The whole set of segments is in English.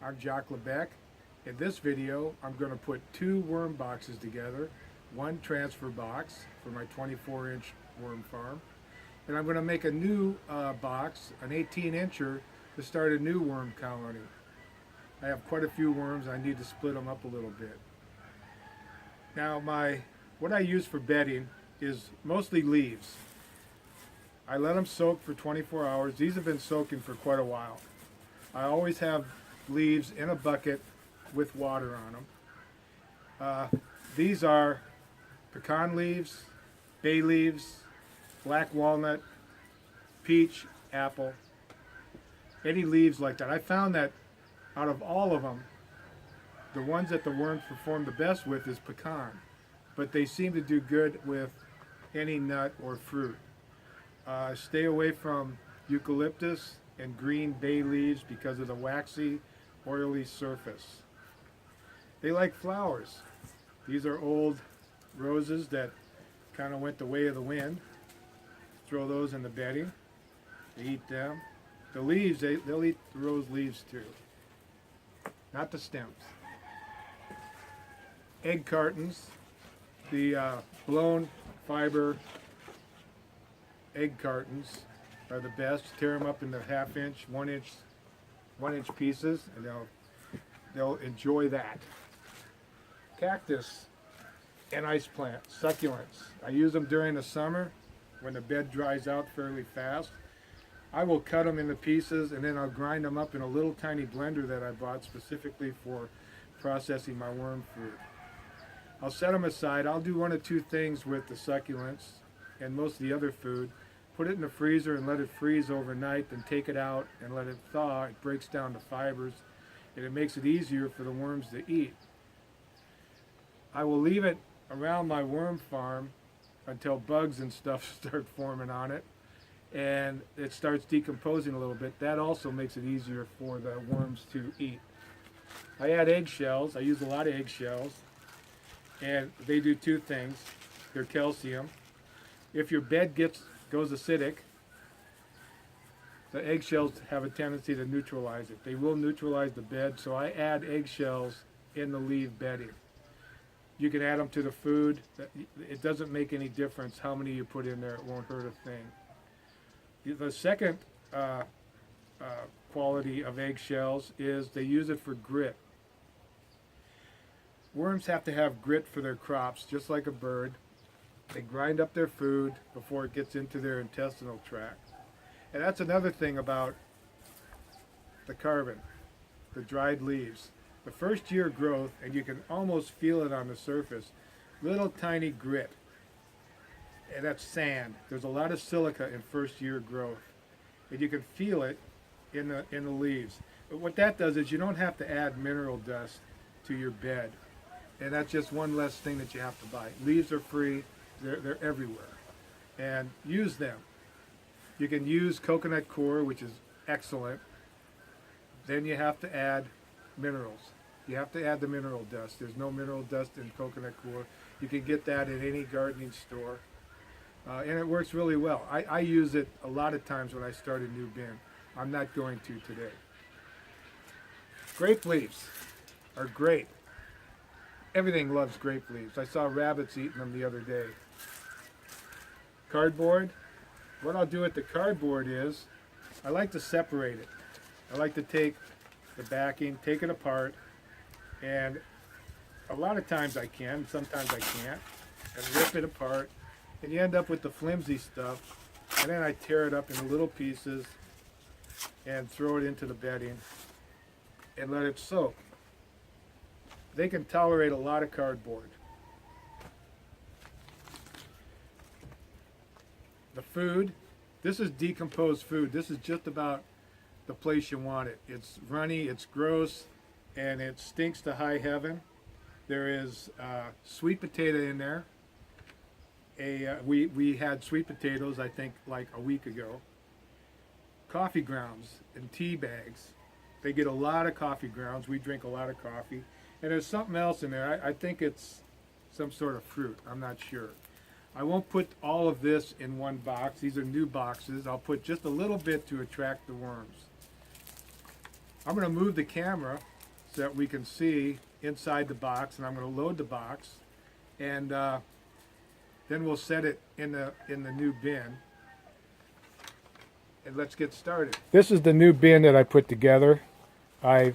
I'm Jacques Lebec. In this video, I'm going to put two worm boxes together, one transfer box for my 24-inch worm farm, and I'm going to make a new box, an 18-incher, to start a new worm colony. I have quite a few worms. I need to split them up a little bit. Now, what I use for bedding is mostly leaves. I let them soak for 24 hours. These have been soaking for quite a while. I always have leaves in a bucket with water on them. These are pecan leaves, bay leaves, black walnut, peach, apple, any leaves like that. I found that out of all of them, the ones that the worms perform the best with is pecan, but they seem to do good with any nut or fruit. Stay away from eucalyptus and green bay leaves because of the waxy, oily surface. They like flowers. These are old roses that kind of went the way of the wind. Throw those in the bedding. They eat them. The leaves, they'll eat the rose leaves too, not the stems. Egg cartons, the blown fiber egg cartons are the best. Tear them up into half-inch, one-inch pieces, and they'll enjoy that. Cactus and ice plant, succulents. I use them during the summer when the bed dries out fairly fast. I will cut them into pieces and then I'll grind them up in a little tiny blender that I bought specifically for processing my worm food. I'll set them aside. I'll do one of two things with the succulents and most of the other food. Put it in the freezer and let it freeze overnight, then take it out and let it thaw. It breaks down the fibers and it makes it easier for the worms to eat. I will leave it around my worm farm until bugs and stuff start forming on it and it starts decomposing a little bit. That also makes it easier for the worms to eat. I add eggshells. I use a lot of eggshells, and they do two things. They're calcium. If your bed goes acidic, the eggshells have a tendency to neutralize it. They will neutralize the bed, so I add eggshells in the leaf bedding. You can add them to the food. It doesn't make any difference how many you put in there. It won't hurt a thing. The second quality of eggshells is they use it for grit. Worms have to have grit for their crops, just like a bird. They grind up their food before it gets into their intestinal tract. And that's another thing about the carbon, the dried leaves. The first year growth, and you can almost feel it on the surface, little tiny grit. And that's sand. There's a lot of silica in first year growth. And you can feel it in the leaves. But what that does is you don't have to add mineral dust to your bed. And that's just one less thing that you have to buy. Leaves are free. They're everywhere. And use them. You can use coconut coir, which is excellent. Then you have to add minerals. You have to add the mineral dust. There's no mineral dust in coconut coir. You can get that at any gardening store. And it works really well. I use it a lot of times when I start a new bin. I'm not going to today. Grape leaves are great. Everything loves grape leaves. I saw rabbits eating them the other day. Cardboard. What I'll do with the cardboard is I like to separate it. I like to take the backing, take it apart, and a lot of times I can, sometimes I can't, and rip it apart, and you end up with the flimsy stuff, and then I tear it up into little pieces and throw it into the bedding and let it soak. They can tolerate a lot of cardboard. The food, this is decomposed food. This is just about the place you want it. It's runny, it's gross, and it stinks to high heaven. There is sweet potato in there. We had sweet potatoes, I think, like a week ago. Coffee grounds in tea bags. They get a lot of coffee grounds. We drink a lot of coffee. And there's something else in there. I think it's some sort of fruit. I'm not sure. I won't put all of this in one box. These are new boxes. I'll put just a little bit to attract the worms. I'm going to move the camera so that we can see inside the box, and I'm going to load the box, and then we'll set it in the new bin. And let's get started. This is the new bin that I put together. I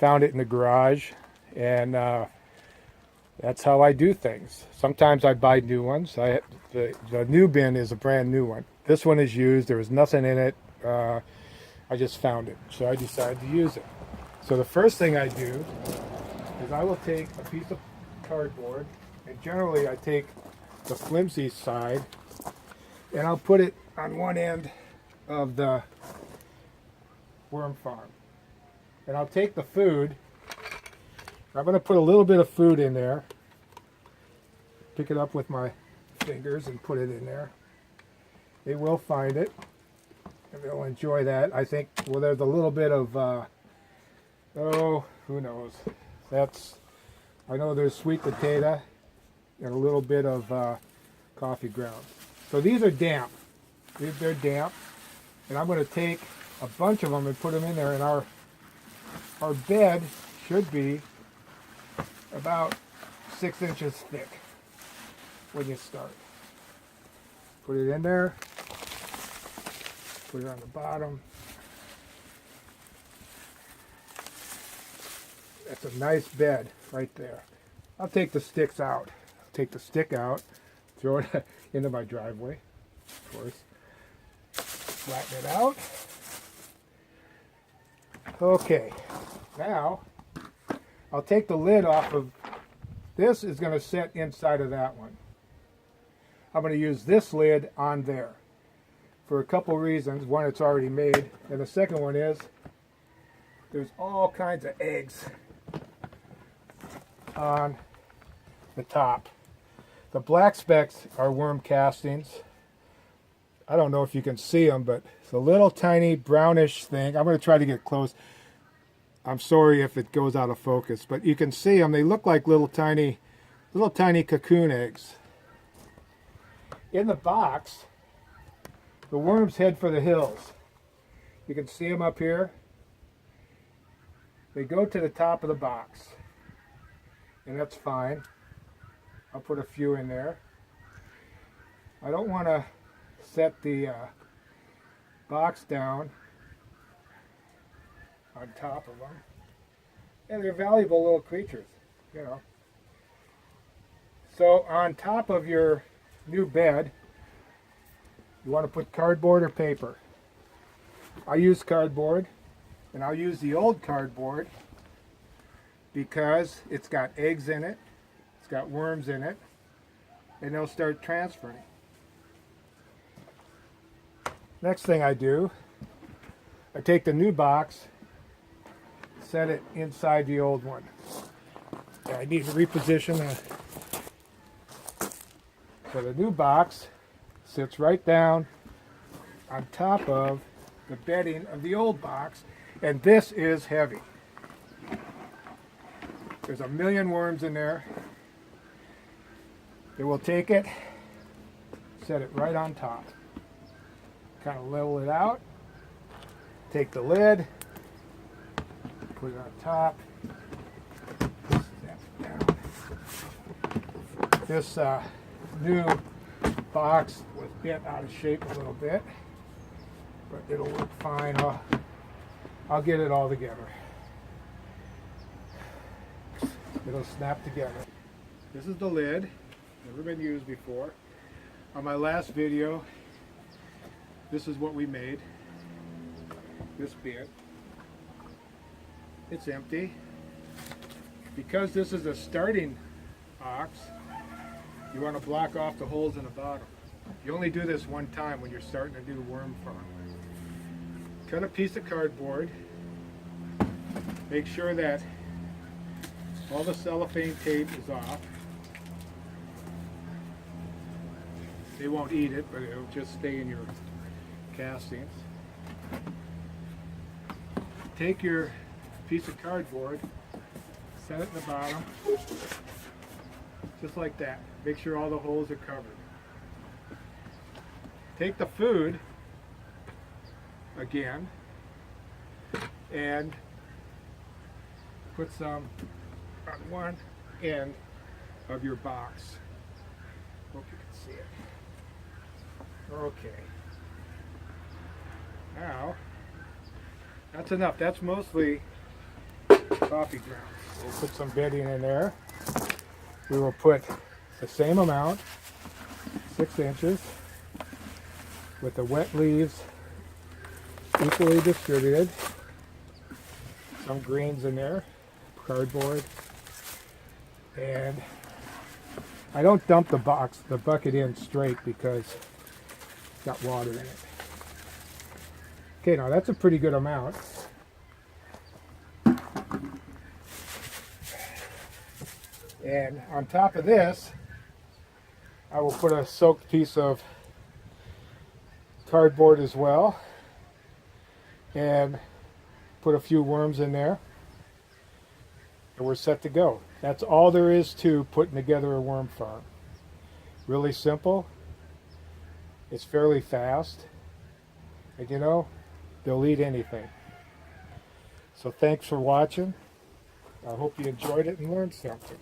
found it in the garage, and that's how I do things. Sometimes I buy new ones. The new bin is a brand new one. This one is used. There was nothing in it. I just found it, so I decided to use it. So the first thing I do is I will take a piece of cardboard, and generally I take the flimsy side, and I'll put it on one end of the worm farm. And I'll take the food. I'm going to put a little bit of food in there. Pick it up with my fingers and put it in there. They will find it, and they'll enjoy that. I think, well, there's a little bit of, oh, who knows. I know there's sweet potato and a little bit of coffee grounds. So these are damp. They're damp. And I'm going to take a bunch of them and put them in there, and our bed should be about 6 inches thick when you start. Put it in there, put it on the bottom. That's a nice bed right there. I'll take the sticks out. I'll take the stick out, throw it into my driveway, of course. Flatten it out. Okay, now I'll take the lid off of this. Is going to sit inside of that one. I'm going to use this lid on there for a couple reasons. One, it's already made, and the second one is there's all kinds of eggs on the top. The black specks are worm castings. I don't know if you can see them, but it's a little tiny brownish thing. I'm going to try to get close. I'm sorry if it goes out of focus, but you can see them. They look like little tiny cocoon eggs. In the box, the worms head for the hills. You can see them up here. They go to the top of the box, and that's fine. I'll put a few in there. I don't want to set the box down on top of them. And they're valuable little creatures, you know. So on top of your new bed, you want to put cardboard or paper. I use cardboard, and I'll use the old cardboard because it's got eggs in it, it's got worms in it, and they'll start transferring. Next thing I do, I take the new box, set it inside the old one. I need to reposition it. So the new box sits right down on top of the bedding of the old box, and this is heavy. There's a million worms in there. They will take it, set it right on top. Kind of level it out, take the lid, put it on top, snap it down. This new box was bent out of shape a little bit, but it'll work fine. I'll get it all together. It'll snap together. This is the lid, never been used before. On my last video, this is what we made. This bin. It's empty. Because this is a starting box, you want to block off the holes in the bottom. You only do this one time when you're starting a new worm farm. Cut a piece of cardboard. Make sure that all the cellophane tape is off. They won't eat it, but it'll just stay in your castings. Take your piece of cardboard, set it in the bottom, just like that. Make sure all the holes are covered. Take the food again and put some on one end of your box. Hope you can see it. Okay. Now, that's enough. That's mostly coffee grounds. We'll put some bedding in there. We will put the same amount, 6 inches, with the wet leaves equally distributed. Some greens in there, cardboard, and I don't dump the bucket in straight because it's got water in it. Okay, now that's a pretty good amount. And on top of this, I will put a soaked piece of cardboard as well, and put a few worms in there, and we're set to go. That's all there is to putting together a worm farm. Really simple. It's fairly fast, and you know, they'll eat anything. So thanks for watching. I hope you enjoyed it and learned something.